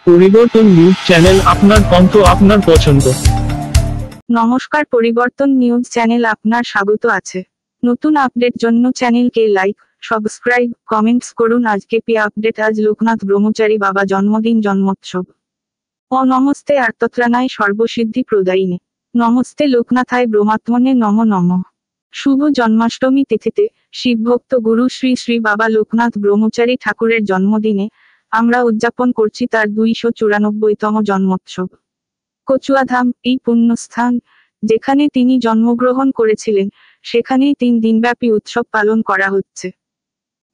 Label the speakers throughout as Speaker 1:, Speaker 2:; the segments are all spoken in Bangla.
Speaker 1: পরিবর্তন নিউজ চ্যানেল, আপনার কণ্ঠ, আপনার পছন্দ।
Speaker 2: নমস্কার, পরিবর্তন নিউজ চ্যানেল আপনার স্বাগত আছে। নতুন আপডেট জন্য চ্যানেলকে লাইক, সাবস্ক্রাইব, কমেন্টস করুন। আজকে পি আপডেট। আজ লোকনাথ ব্রহ্মচারী বাবা জন্মদিন, জন্মোৎসব। ও নমস্তে আর্তত্রাণায় সর্বসিদ্ধি প্রদায়িনে। নমস্তে লোকনাথায় ব্রহ্মাত্মনে নম নম। শুভ জন্মাষ্টমী তিথিতে শিবভক্ত গুরু শ্রী শ্রী বাবা লোকনাথ ব্রহ্মচারী ঠাকুরের জন্মদিনে আমরা উদযাপন করছি তার 294তম জন্মোৎসব। কচুয়াধাম, এই পুণ্যস্থান যেখানে তিনি জন্মগ্রহণ করেছিলেন, সেখানেই 3 দিনব্যাপী উৎসব পালন করা হচ্ছে।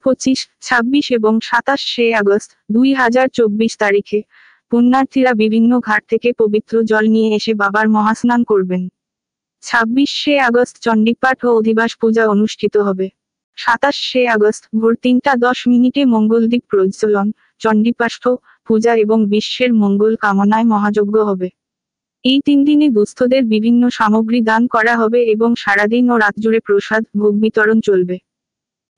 Speaker 2: 25, 26 এবং 27 আগস্ট 2024 তারিখে পুণ্যার্থীরা বিভিন্ন ঘাট থেকে পবিত্র জল নিয়ে এসে বাবার মহাস্নান করবেন। 26 আগস্ট চণ্ডীপাঠ ও অধিবাস পূজা অনুষ্ঠিত হবে। 27 আগস্ট ভোর 3:10 মঙ্গলদ্বীপ প্রজ্বলন, চণ্ডীপাঠ পূজা এবং বিশ্বের মঙ্গল কামনায় মহাযজ্ঞ হবে। এই 3 দিনে দুস্থদের বিভিন্ন সামগ্রী দান করা হবে এবং সারাদিন ও রাত জুড়ে প্রসাদ ভোগ বিতরণ চলবে।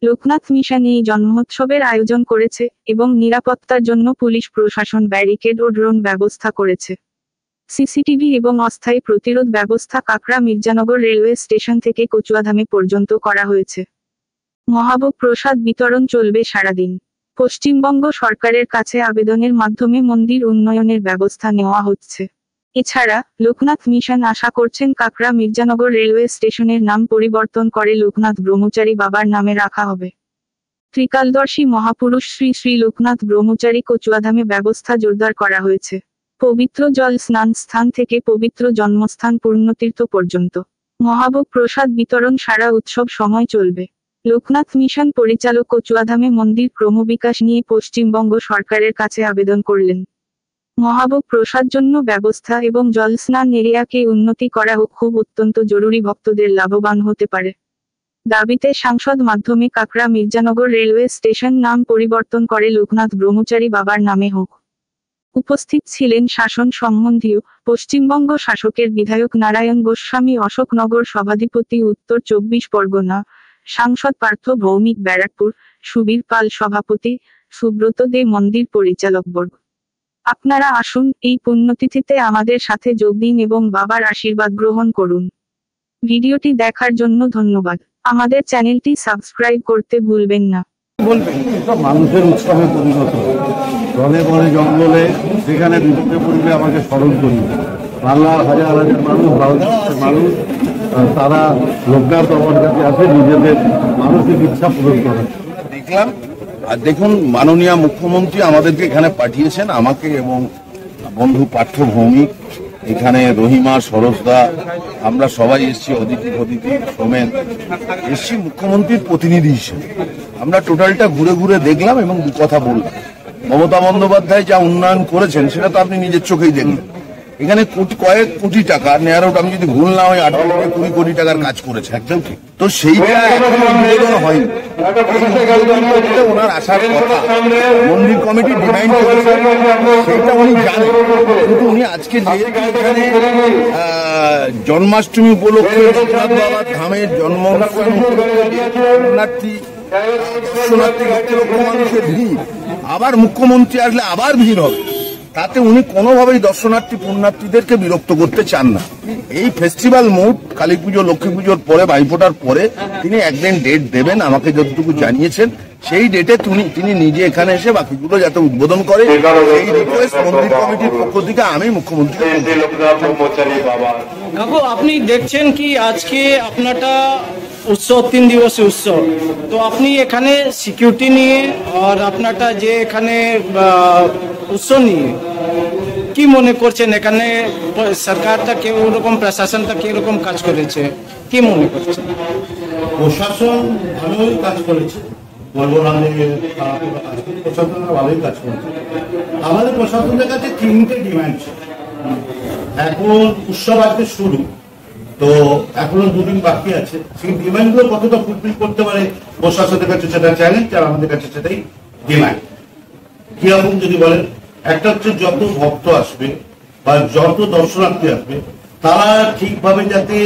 Speaker 2: লোকনাথ মিশন এই জন্মোৎসবের আয়োজন করেছে এবং নিরাপত্তার জন্য পুলিশ প্রশাসন ব্যারিকেড ও ড্রোন ব্যবস্থা করেছে। সিসিটিভি এবং অস্থায়ী প্রতিরোধ ব্যবস্থা কাকড়া মির্জানগর রেলওয়ে স্টেশন থেকে কচুয়াধামে পর্যন্ত করা হয়েছে। মহাভোগ প্রসাদ বিতরণ চলবে সারাদিন। পশ্চিমবঙ্গ সরকারের কাছে আবেদনের মাধ্যমে মন্দির উন্নয়নের ব্যবস্থা নেওয়া হচ্ছে। এছাড়া লোকনাথ মিশন আশা করছেন কাকড়া মির্জানগর রেলওয়ে স্টেশনের নাম পরিবর্তন করে লোকনাথ ব্রহ্মচারী বাবার নামে রাখা হবে। ত্রিকালদর্শী মহাপুরুষ শ্রী শ্রী লোকনাথ ব্রহ্মচারী কচুয়াধামে ব্যবস্থা জোরদার করা হয়েছে। পবিত্র জল স্নান স্থান থেকে পবিত্র জন্মস্থান পূর্ণতীর্থ পর্যন্ত মহাভোগ প্রসাদ বিতরণ সারা উৎসব সময় চলবে। লোকনাথ মিশন পরিচালক কচুয়াধামে মন্দির ক্রমবিকাশ নিয়ে পশ্চিমবঙ্গ সরকারের কাছে আবেদন করলেন। মহাভোগ প্রসাদ জন্য ব্যবস্থা এবং জল স্নান এরিয়াকে উন্নতি করা খুব অত্যন্ত জরুরি, ভক্তদের লাভবান হতে পারে। দাবিতে সাংসদ মাধ্যমে কাকড়া মির্জানগর রেলওয়ে স্টেশন নাম পরিবর্তন করে লোকনাথ ব্রহ্মচারী বাবার নামে হোক। উপস্থিত ছিলেন শাসন সম্বন্ধীয় পশ্চিমবঙ্গ শাসকের বিধায়ক নারায়ণ গোস্বামী, অশোকনগর সভাধিপতি উত্তর 24 পরগনা, সাংসদ পার্থ ভৌমিক ব্যারাকপুর, সুবীর পাল সভাপতি, সুব্রত দে মন্দির পরিচালকবর্গ। আপনারা আসুন, এই পুণ্যতিথিতে আমাদের সাথে যোগ দিন এবং বাবার আশীর্বাদ গ্রহণ করুন। ভিডিওটি দেখার জন্য ধন্যবাদ। আমাদের চ্যানেলটি সাবস্ক্রাইব করতে ভুলবেন না।
Speaker 3: মানুষের উৎসবে পরিণত, বনে বনে জঙ্গলে যেখানে বিপদে পড়বে আমাকে স্মরণ করি। বাংলার হাজার হাজার মানুষ, ভারতবর্ষের মানুষ, তারা লোকনাথ বাবার কাছে আসে নিজেদের মানসিক ইচ্ছা পূরণ করে।
Speaker 4: দেখলাম, আর দেখুন মাননীয় মুখ্যমন্ত্রী আমাদেরকে এখানে পাঠিয়েছেন, আমাকে এবং বন্ধু পার্থ ভৌমিক, এখানে রহিমা, সরোজদা, আমরা সবাই এসছি, অদিতি সোমেন এসছি মুখ্যমন্ত্রীর প্রতিনিধি হিসেবে। আমরা টোটালটা ঘুরে ঘুরে দেখলাম এবং দু কথা বললাম। মমতা বন্দ্যোপাধ্যায় যা উন্নয়ন করেছেন সেটা তো আপনি নিজের চোখেই দেখলেন। এখানে কয়েক কোটি টাকা, নেয়ারোট আমি যদি ভুল না হয় 18 থেকে 20 কোটি টাকার কাজ করেছে, একদম ঠিক। তো সেইটা উদ্বোধন হয়নি, ওনার আসার কথা মন্দির কমিটি ডিমান্ড করেছে, সেইটা উনি জানেন। কিন্তু উনি আজকে যেহেতু এখানে জন্মাষ্টমী উপলক্ষে লোকনাথ বাবার ধামের জন্ম পুণ্যার্থী দর্শনার্থী লক্ষ লক্ষ মানুষের ভিড়, আবার মুখ্যমন্ত্রী আসলে আবার ভিড় হবে, তাতে উনি কোনোভাবেই দর্শনার্থী পুণ্যার্থীদেরকে বিরক্ত করতে চান না। এই ফেস্টিভ্যাল মুড কালী পুজো, লক্ষ্মী পুজোর পরে, ভাইফোঁটার পরে তিনি একদিন ডেট দেবেন, আমাকে যতটুকু জানিয়েছেন। সেই ডেটে তিনি নিজে এখানে এসে বাকিগুলো যাতে উদ্বোধন করে, এই রিকোয়েস্ট মন্দির কমিটির পক্ষ থেকে আমি মুখ্যমন্ত্রী।
Speaker 5: কাকু, আপনি দেখছেন কি আজকে আপনারটা উৎসব 3 দিবসের উৎসব, তো আপনি এখানে সিকিউরিটি নিয়ে আর আপনারটা যে এখানে উৎসব নিয়ে কি মনে করছেন? এখানে সরকারটা কিরকম, প্রশাসনটা কিরকম কাজ করেছে, কি মনে করছেন?
Speaker 3: প্রশাসন ভালোই কাজ করেছে, প্রশাসন ভালোই কাজ করেছে। আমাদের প্রশাসনের কাছে 3টে ডিমান্ড ছিল। এখন উৎসব আজকে শুরু, তো এখনো 2 দিন বাকি আছে। সেই ডিমান্ডগুলো কতটা ফুলফিল করতে পারে প্রশাসনের কাছে সেটা চ্যালেঞ্জ, আর আমাদের কাছে সেটাই ডিমান্ড। কিরকম যদি বলেন, একটা হচ্ছে যত ভক্ত আসবে বা যত দর্শনার্থী আসবে তারা ঠিকভাবে যাতে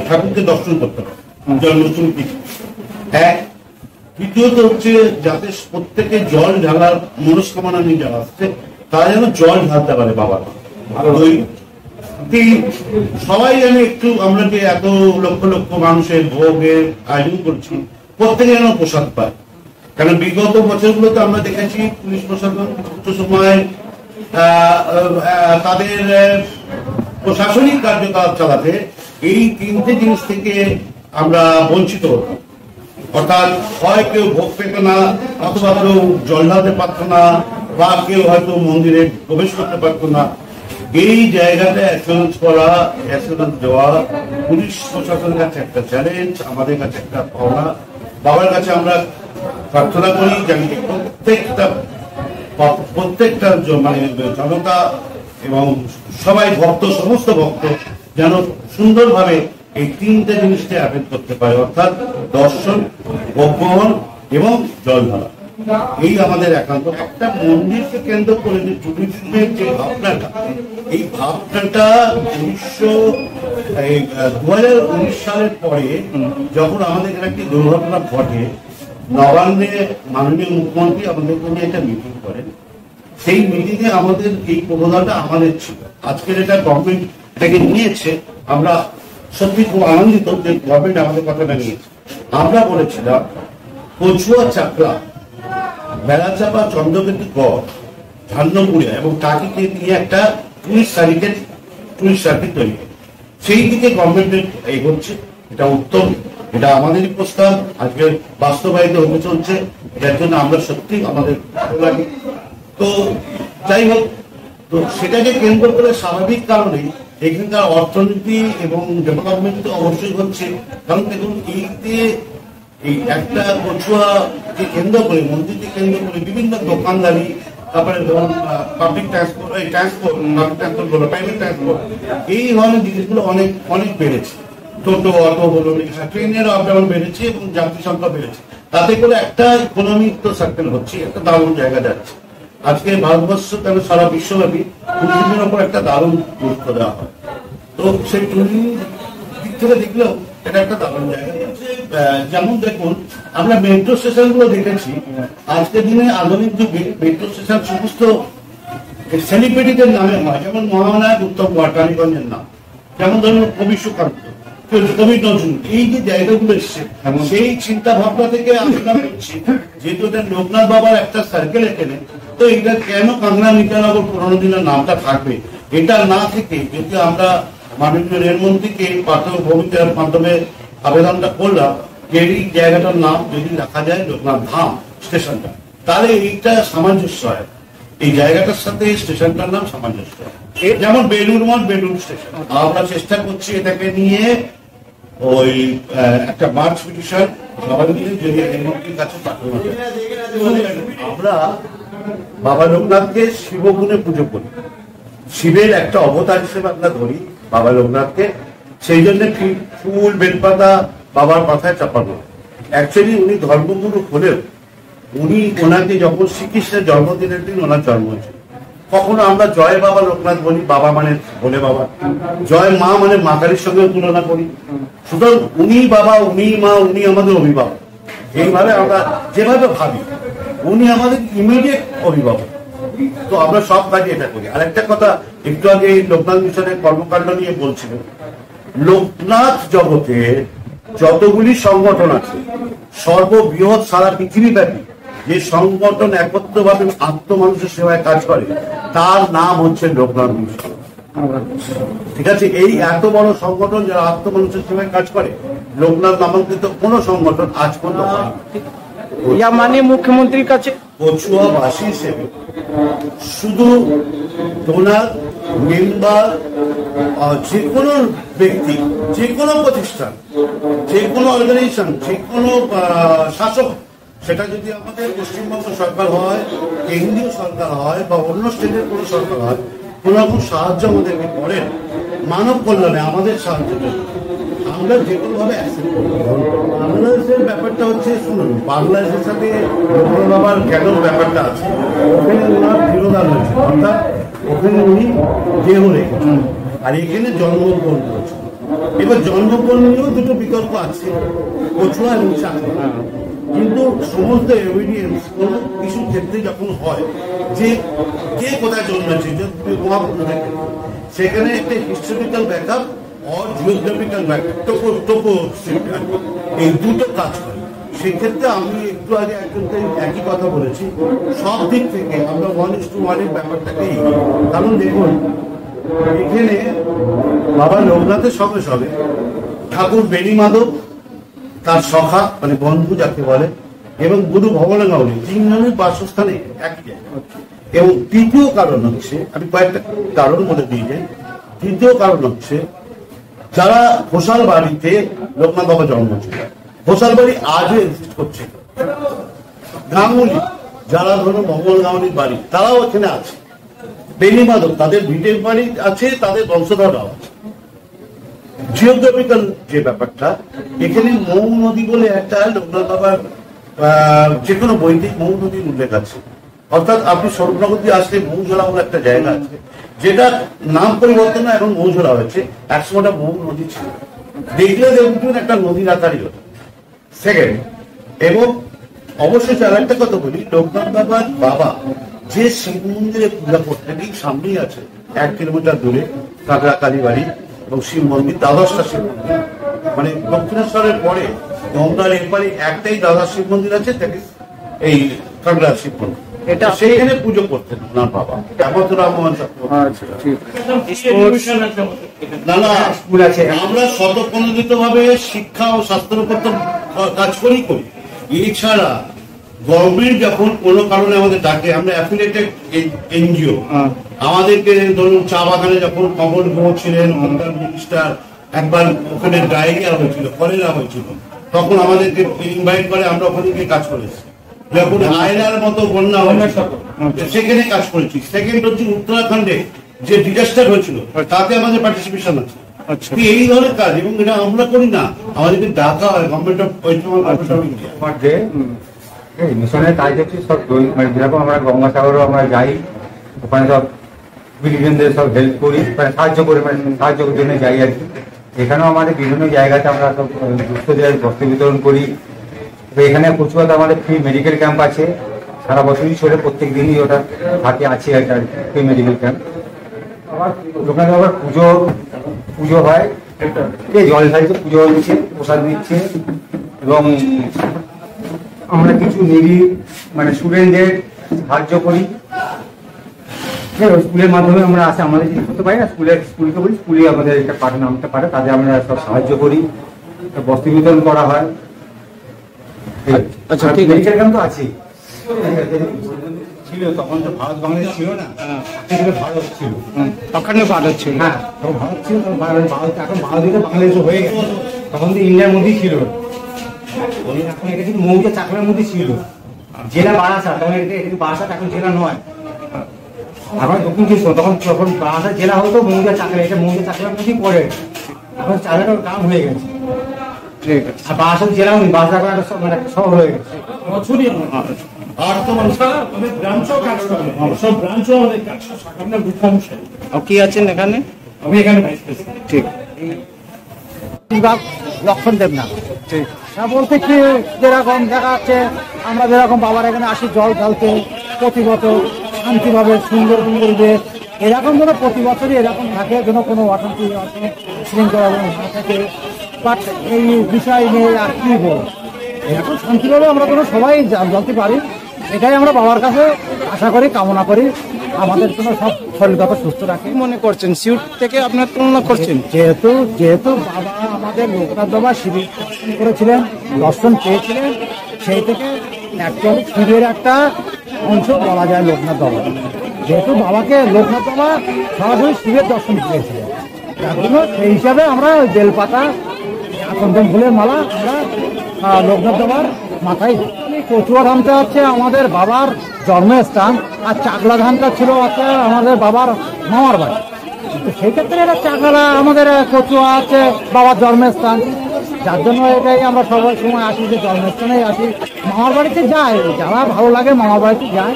Speaker 3: ঠাকুরকে দর্শন করতে পারে জন্মাষ্টমী তিথি। এক, দ্বিতীয়ত হচ্ছে যাতে প্রত্যেকে জল ঢালার মনস্কামনা নিয়ে যারা আসছে তারা যেন জল ঢালতে পারে বাবার সবাই যেন একটু, আমরা যে এত লক্ষ লক্ষ মানুষের ভোগের আয়োজন করছি, প্রত্যেকে যেন প্রসাদ পায়। কারণ বিগত বছরগুলোতে আমরা দেখেছি পুলিশ প্রশাসন কিছু সময় তাদের প্রশাসনিক কার্যকলাপ চালাতে এই তিনটে জিনিস থেকে আমরা বঞ্চিত হতাম। অর্থাৎ হয় কেউ ভোগ পেত না, অথবা কেউ জল ঢালতে পারত না, বা কেউ হয়তো মন্দিরে প্রবেশ করতে পারত না। এই জায়গাটা অ্যাসুরেন্স করা, অ্যাসুরেন্স দেওয়া পুলিশ প্রশাসনের কাছে একটা চ্যালেঞ্জ, আমাদের কাছে একটা পাওনা। বাবার কাছে আমরা প্রার্থনা করি যেন প্রত্যেকটা মানে জনতা এবং সবাই ভক্ত, সমস্ত ভক্ত যেন সুন্দরভাবে এই তিনটে জিনিসকে অ্যাটেন্ড করতে পারে, অর্থাৎ দর্শন, ভোগগ্রহণ এবং জল ঢালা। এই আমাদের একান্ত। একটা মন্দিরকে কেন্দ্র করে যে টুরিজমের যে ভাবনাটা, এই ভাবনাটা 2019 সালের পরে যখন আমাদের এখানে একটি দুর্ঘটনা ঘটে, নবান্নে মাননীয় মুখ্যমন্ত্রী আমাদেরকে নিয়ে একটা মিটিং করেন। সেই মিটিংয়ে আমাদের এই প্রবণতা আমাদের ছিল। আজকের এটা গভর্নমেন্ট এটাকে নিয়েছে, আমরা সত্যি খুব আনন্দিত যে গভর্নমেন্ট আমাদের কথাটা নিয়েছে। আমরা বলেছিলাম কচুয়া, চাকলা, বেড়াচাপা, চন্দ্রকেতু গড়, ঝান্ডপুরিয়া এবং টাকিকে নিয়ে একটা টুরিস্ট সার্কিট তৈরি, সেই দিকে গভর্নমেন্টের এগোচ্ছে। এটা উত্তম, এটা আমাদেরই প্রস্তাব, আজকে বাস্তবায়িত হতে চলছে। এটার জন্য আমরা সত্যি আমাদের ভালো লাগে। তো যাই হোক, তো সেটাকে কেন্দ্র করে স্বাভাবিক কারণেই এখানকার অর্থনীতি এবং ডেভেলপমেন্ট তো অবশ্যই হচ্ছে। কারণ দেখুন, এই একটা কচুয়াকে কেন্দ্র করে, মন্দিরকে কেন্দ্র করে বিভিন্ন দোকানদারি, তারপরে ধরুন পাবলিক ট্রান্সপোর্ট, প্রাইভেট ট্রান্সপোর্ট, এই ধরনের জিনিসগুলো অনেক অনেক বেড়েছে। টোটো, অটো বলুন, ট্রেনের আপ ডাউন বেড়েছে এবং যাত্রী সংখ্যা বেড়েছে। তাতে করে একটা ইকোনমিক তো সার্কেল হচ্ছে, একটা দারুণ জায়গা যাচ্ছে। আজকে ভারতবর্ষ কেন সারা বিশ্বব্যাপী টুরিজমের ওপর একটা দারুণ গুরুত্ব দেওয়া হয়। তো সেই টুরিজম দিক থেকে দেখলেও এটা একটা দারুণ জায়গা। যেমন দেখুন, আমরা মেট্রো স্টেশন গুলো দেখেছি। আজকের দিনে আধুনিক যুগে মেট্রো স্টেশন সমস্ত সেলিব্রিটিদের নামে হয়। যেমন মহানায়ক উত্তম টালিগঞ্জের নাম, যেমন ধরুন কবি সুকান্ত, কবি নজরুল। এই যে জায়গাগুলো এসছে, সেই চিন্তা ভাবনা থেকে আলোচনা করছি। যেহেতু এটা লোকনাথ বাবার একটা সার্কেল এখানে, তো এটা কেন কাংলা নিত্যানগর পুরোনো দিনের নামটা থাকবে? এটা না থেকে যদি আমরা মাননীয় রেলমন্ত্রীকে ভূমিকার মাধ্যমে আবেদনটা করলাম, এই জায়গাটার নাম যদি রাখা যায় লোকনাথ ধাম স্টেশনটা, তাহলে এইটা সামঞ্জস্য হয়, এই জায়গাটার সাথে স্টেশনটার নাম সামঞ্জস্য হয়। যেমন বেলুর মঠ, বেলুর স্টেশন। আমরা চেষ্টা করছি এটাকে নিয়ে ওই একটা মার্চ পিটিশন সবাই মিলে যদি রেলমন্ত্রীর কাছে পাঠানো যায়। আমরা বাবা লোকনাথকে শিবগুণে পুজো করি, শিবের একটা অবতার হিসেবে আমরা ধরি বাবা লোকনাথকে। সেই জন্য ফুল, বেলপাতা বাবার মাথায় চাপানো। অ্যাকচুয়ালি উনি ধর্মগুরু হলেও ওনাকে যখন শ্রীকৃষ্ণের জন্মদিনের দিন ওনার জন্ম হয়েছিল, কখনো আমরা জয় বাবা লোকনাথ বলি, বাবা মানে ভোলে বাবা, জয় মা মানে মা কালীর সঙ্গে তুলনা করি। সুতরাং উনি বাবা, উনি মা, উনি আমাদের অভিভাবক। এইভাবে আমরা যেভাবে ভাবি, উনি আমাদের ইমিডিয়েট অভিভাবক। তো আমরা সব কাজে এটা করি। আর একটা কথা, একটু আগে লোকনাথ মিশনের কর্মকাণ্ড নিয়ে বলছিলেন, লোকনাথ জগতে যতগুলি সংগঠন আছে, সর্ববৃহৎ সারা পৃথিবীব্যাপী যে সংগঠন একত্রভাবে আত্মমানুষের সেবায় কাজ করে, তার নাম হচ্ছে লোকনাথ মিশন। ঠিক আছে? এই এত বড় সংগঠন যারা আত্মমানুষের সেবায় কাজ করে, লোকনাথ নামাঙ্কিত কোন সংগঠন আজ পর্যন্ত
Speaker 5: মানে মুখ্যমন্ত্রীর কাছে
Speaker 3: কচুয়াবাসী হিসেবে শুধু ডোনার, মেম্বার, যে কোনো ব্যক্তি, যে কোনো প্রতিষ্ঠান, যে কোনো অর্গানাইজেশন, যে কোনো শাসক, সেটা যদি আমাদের পশ্চিমবঙ্গ সরকার হয়, কেন্দ্রীয় সরকার হয় বা অন্য স্টেটের কোনো সরকার হয়, কোন রকম সাহায্য আমাদেরকে করেন মানব কল্যাণে, আমাদের সাহায্যের জন্য, আমরা যে কোনো ভাবে বাংলাদেশের ব্যাপারটা হচ্ছে, শুনুন, বাংলাদেশের সাথে লোকনাথ বাবার কেন ব্যাপারটা আছে, ওখানে ওনার বিরোধান হয়েছে, অর্থাৎ ওখানে উনি দেহ রেখেছেন আর এখানে জন্মগ্রহণ করেছেন। এবার জন্মগ্রহণ নিয়েও দুটো বিকল্প আছে, কচুয়া এবং চাকলা। কিন্তু সমস্ত এভিডেন্স কোনো কিছু ক্ষেত্রে যখন হয় যে কে কোথায় জন্মেছে মহাপুরুষ থেকে, সেখানে একটা হিস্টোরিক্যাল ব্যাকআপ আর জিওগ্রাফিক্যাল ব্যাকআপ টোপো এই দুটো কাজ করে। সেক্ষেত্রে আমি একটু আগে একজনকে একই কথা বলেছি, সব দিক থেকে আমরা 1:1 ব্যাপারটাকে এগিয়ে। কারণ দেখুন এখানে বাবা লোকনাথের সঙ্গে সঙ্গে ঠাকুর বেণী মাধব, তার সখা মানে বন্ধু যাকে বলে, এবং গুরু ভবনগাঁওড়ি, তিনজনের বাসস্থানে একই জায়গায়। এবং তৃতীয় কারণ হচ্ছে, আমি কয়েকটা কারণ বলে দিয়ে যাই। তৃতীয় কারণ হচ্ছে যারা ঘোষাল বাড়িতে লোকনাথ বাবা জন্ম ছিল, ঘোষাল বাড়ি আজও এক্সিস্ট করছে। গাঙ্গুলি যারা ধরো ভবনগাঁওড়ির বাড়ি, তারাও এখানে আছে। বেণী মাধব তাদের ভিটের বাড়ি আছে, তাদের বংশধররাও আছে। জিওগ্রাফিক্যাল যে ব্যাপারটা, এখানে মৌ নদী বলে একটা লোকনাথ বাবার যে কোনো বইতে মৌ নদীর উল্লেখ আছে। অর্থাৎ আপনি স্বরূপনগর দিয়ে আসলে মৌঝোলা বলে একটা জায়গা আছে, যেটা নাম পরিবর্তন এখন মৌঝোলা হয়েছে, একসময়টা মৌ নদী ছিল। দেখলে দেখবেন একটা নদীর আকারই হতো। সেকেন্ড, এবং অবশ্যই আর একটা কথা বলি, লোকনাথ বাবার বাবা যে শিব মন্দিরে পূজা করতেন, এই সামনেই আছে 1 কিলোমিটার দূরে কাকড়া কালী বাড়ি এবং শিব মন্দির, দ্বাদশটা শিব মন্দির। মানে দক্ষিণেশ্বরের পরে গঙ্গার এরপরে একটাই দাদা শিব মন্দির আছে, তাকে এই কাকড়া শিব মন্দির, এটা সেখানে পুজো করতেন ওনার বাবা না না। আমরা স্বতঃপ্রণোদিত ভাবে শিক্ষা ও স্বাস্থ্যের উপর তো কাজ করি। এছাড়া গভর্নমেন্ট যখন কোনো কারণে আমাদের ডাকে, আমরা অ্যাফিলিয়েটেড এনজিও, আমাদেরকে ধরুন চা বাগানে যখন কমল গুহ ছিলেন, ওখানকার মিনিস্টার, একবার ওখানে ডায়রিয়া হয়েছিল, কলেরা হয়েছিল, তখন আমাদেরকে ইনভাইট করে, আমরা ওখানে গিয়ে কাজ করেছি। যখন আয়লার মতো বন্যা হয়েছিল সেখানে কাজ করেছি। সেকেন্ড হচ্ছে উত্তরাখণ্ডে যে ডিজাস্টার হয়েছিল, তাতে আমাদের পার্টিসিপেশন আছে। এই ধরনের কাজ, এবং এটা আমরা করি না, আমাদেরকে ডাকা হয় গভর্নমেন্ট অফ ইন্ডিয়া।
Speaker 6: এই মিশনের কাজ দেখছি সব, মানে যেরকম আমরা গঙ্গাসাগরও আমরা যাই, ওখানে সব বিলিজনদের সব হেল্প করি, মানে সাহায্য করি, মানে সাহায্যের জন্য যাই আর কি। এখানেও আমাদের বিভিন্ন জায়গাতে আমরা সব দুস্থদের বস্ত্র বিতরণ করি। এখানে কচুয়াতে আমাদের ফ্রি মেডিকেল ক্যাম্প আছে, সারা বছরই চলে, প্রত্যেক দিনই ওটা থাকে, আছে একটা ফ্রি মেডিকেল ক্যাম্প। আবার ওখানে আবার পুজো হয়, জল ঢালছে, পুজো দিচ্ছে, প্রসাদ দিচ্ছে, এবং আমরা কিছু নিরি মানে স্টুডেন্টদের সাহায্য করি। স্কুলের মাধ্যমে আমরা আসে, আমাদের কিছু করতে পারি না, স্কুলকে বলি, স্কুলে আমাদের একটা পাঠে নামতে পারে, তাদের আমরা সব সাহায্য করি, বস্ত্র বিতরণ করা হয়। আচ্ছা, ঠিক আছে, তো আছি ছিল, তখন তো ভারত বাংলাদেশ ছিল না, ভারত ছিল,
Speaker 5: তখন ভারত ছিল,
Speaker 6: হ্যাঁ তখন ভারত ছিল, এখন ভারত বাংলাদেশ হয়ে গেছে, তখন তো ইন্ডিয়ার মধ্যেই ছিল। এখন এটা কিন্তু মৌজা চাকলার মধ্যে ছিল, জেলা বারাসাত, তখন এটা বারাসাত এখন জেলা নয়, এখন দক্ষিণ চব্বিশ তখন যখন বারাসাত জেলা হতো, মৌজা চাকলা, এটা মৌজা চাকলার মধ্যেই পড়ে, এখন চাকলাটার গ্রাম হয়ে গেছে। আর বারাসাত জেলা হয়নি, বারাসাত সব মানে শহর হয়ে গেছে।
Speaker 3: আর তো ব্রাঞ্চও কাজ করে, সব ব্রাঞ্চও আমাদের কাজ করে।
Speaker 5: কি আছেন এখানে?
Speaker 6: আমি এখানে
Speaker 5: ঠিক
Speaker 6: লক্ষণ দেবনাথ। ঠিক বলতে কি, যেরকম দেখা যাচ্ছে আমরা যেরকম বাবার এখানে আসি জল ঢালতে, প্রতি বছর শান্তিভাবে সুন্দর সুন্দর, এরকম যেন প্রতি বছরই এরকম থাকে, যেন কোনো অশান্তি শৃঙ্খলা না থাকে। বাট এই বিষয় নিয়ে আর কি বল, এরকম শান্তিভাবে আমরা যেন সবাই জানতে পারি, এটাই আমরা বাবার কাছে আশা করি, কামনা করি, আমাদের জন্য সব শরীরগত সুস্থ রাখে।
Speaker 5: মনে করছেন সিউট থেকে আপনার তুলনা করছেন?
Speaker 6: যেহেতু বাবা আমাদের লোকনাথ বাবা শিবির করেছিলেন, দর্শন পেয়েছিলেন, সেই থেকে অ্যাকচুয়ালি শিবের একটা অংশ বলা যায় লোকনাথ বাবা। যেহেতু বাবাকে লোকনাথ বাবা সরাসরি শিবের দর্শন পেয়েছিলেন, তার জন্য সেই হিসাবে আমরা ওই বেলপাতা, চন্দন ফুলের মালা আমরা লোকনাথ বাবার মাথায়। কচুয়া ধামটা হচ্ছে আমাদের বাবার জন্মস্থান, আর চাকলা ধামটা ছিল হচ্ছে আমাদের বাবার মামার বাড়ি। তো সেই ক্ষেত্রে এটা চাকলা আমাদের কচুয়া আছে বাবার জন্মস্থান, যার জন্য এটাই আমরা সবাই সময় আসি, যে জন্মস্থানেই আসি। মামার বাড়িতে যাই, যারা ভালো লাগে মামার বাড়িতে যায়,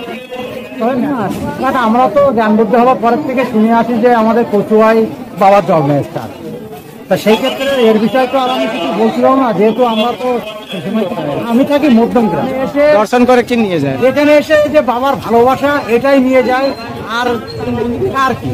Speaker 6: তবে না বাট আমরা তো জ্ঞান বুদ্ধি হওয়ার পরের থেকে শুনে আসি যে আমাদের কচুয়াই বাবার জন্মস্থান। তা সেই ক্ষেত্রে এর বিষয়ে তো আর আমি কিছু বলছিলাম না, যেহেতু আমরা তো আমি থাকি মধ্যমগ্রাম, এসে
Speaker 5: দর্শন করে কি নিয়ে যায়?
Speaker 6: এখানে এসে যে বাবার ভালোবাসা এটাই নিয়ে যায়, আর কি